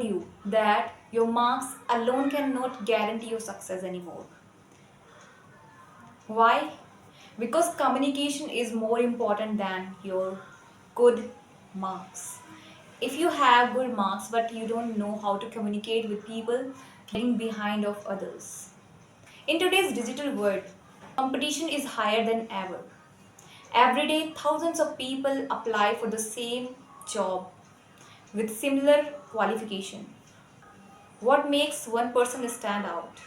you that your marks alone cannot guarantee your success anymore. Why? Because communication is more important than your good marks. If you have good marks but you don't know how to communicate with people, getting behind of others. In today's digital world, competition is higher than ever. Every day, thousands of people apply for the same job with similar qualification. What makes one person stand out?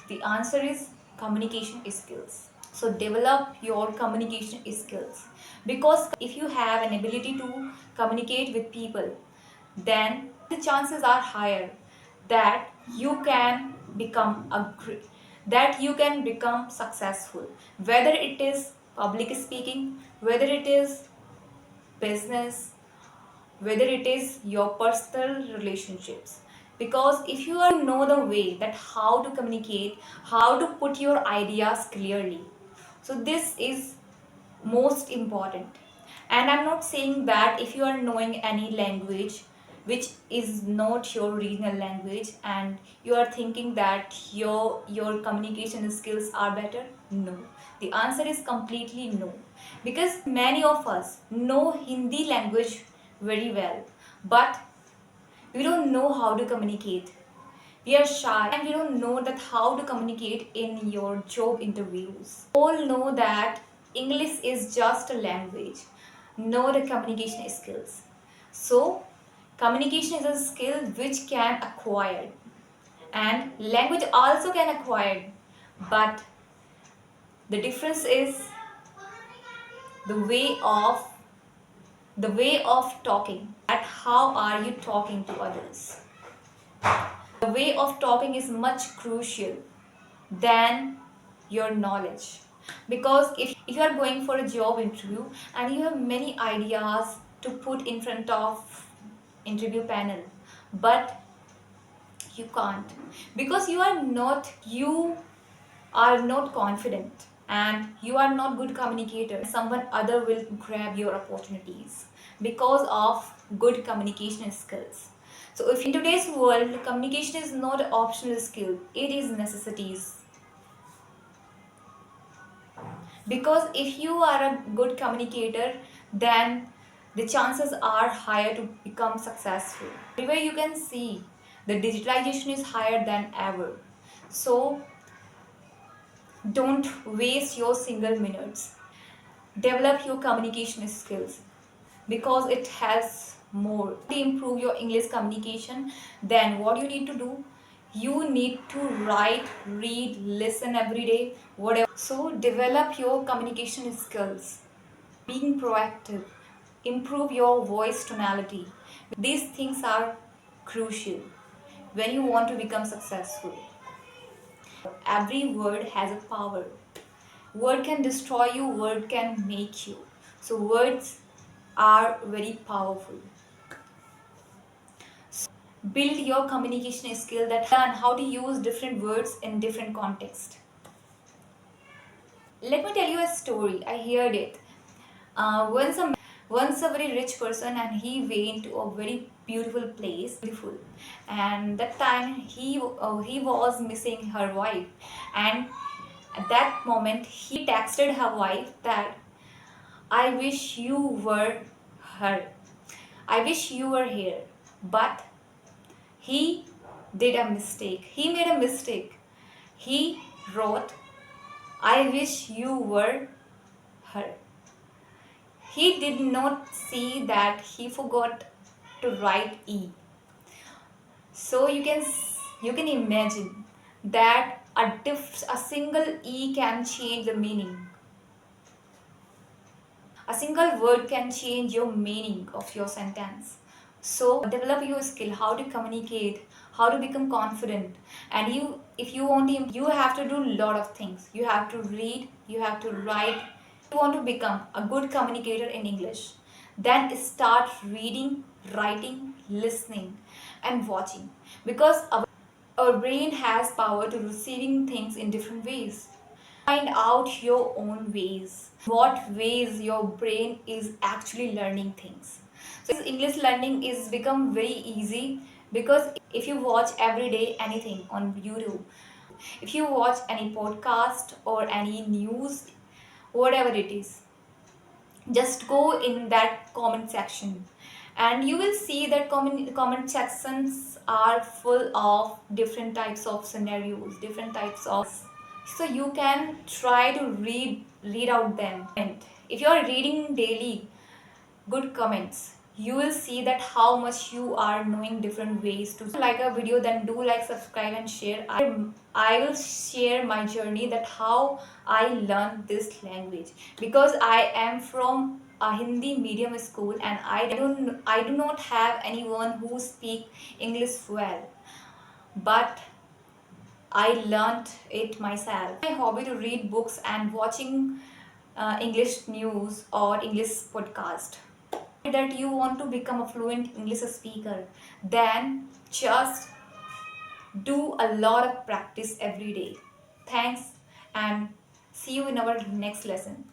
The answer is communication skills. So develop your communication skills, because if you have an ability to communicate with people, then the chances are higher that you can become that you can become successful, whether it is public speaking, whether it is business, whether it is your personal relationships. Because if you are know the way that how to communicate, how to put your ideas clearly, so this is most important. And I'm not saying that if you are knowing any language which is not your regional language and you are thinking that your communication skills are better. No, the answer is completely no, because many of us know Hindi language very well, but we don't know how to communicate. We are shy and we don't know that how to communicate in your job interviews. All know that English is just a language, not the communication skills. So communication is a skill which can acquired, and language also can acquired, but the difference is the way of talking, at how are you talking to others. The way of talking is much crucial than your knowledge, because if you are going for a job interview and you have many ideas to put in front of interview panel, but you can't, because you are not confident and you are not good communicator, someone other will grab your opportunities because of good communication skills. So if in today's world communication is not an optional skill, it is necessities. Because if you are a good communicator, then the chances are higher to become successful. Everywhere you can see the digitalization is higher than ever. So don't waste your single minutes. Develop your communication skills, because it has more to improve your English communication. Then what you need to do, you need to write, read, listen every day, whatever. So develop your communication skills, being proactive, improve your voice tonality. These things are crucial when you want to become successful. Every word has a power. Word can destroy you, word can make you. So words are very powerful. So build your communication skill, that learn how to use different words in different context. Let me tell you a story. I heard it. Once a very rich person, and he went to a very beautiful place, beautiful, and that time he was missing her wife, and at that moment he texted her wife that I wish you were her. I wish you were here. But he did a mistake. He made a mistake. He wrote, I wish you were her. He did not see that he forgot to write E. So you can imagine that a single E can change the meaning. A single word can change your meaning of your sentence. So develop your skill, how to communicate, how to become confident. And if you want to, you have to do a lot of things. You have to read, you have to write. If you want to become a good communicator in English, then start reading, writing, listening, and watching. Because our brain has power to receiving things in different ways. Find out your own ways, what ways your brain is actually learning things. So English learning is become very easy, Because if you watch every day anything on YouTube, if you watch any podcast or any news, whatever it is, just go in that comment section and you will see that comment sections are full of different types of scenarios, different types of, so you can try to read out them. And if you are reading daily good comments, you will see that how much you are knowing different ways to like a video. Then do like, subscribe and share. I will share my journey, that how I learned this language, because I am from a Hindi medium school and I do not have anyone who speak English well, but I learnt it myself. My hobby to read books and watching English news or English podcast. That you want to become a fluent English speaker, then just do a lot of practice every day. Thanks, and see you in our next lesson.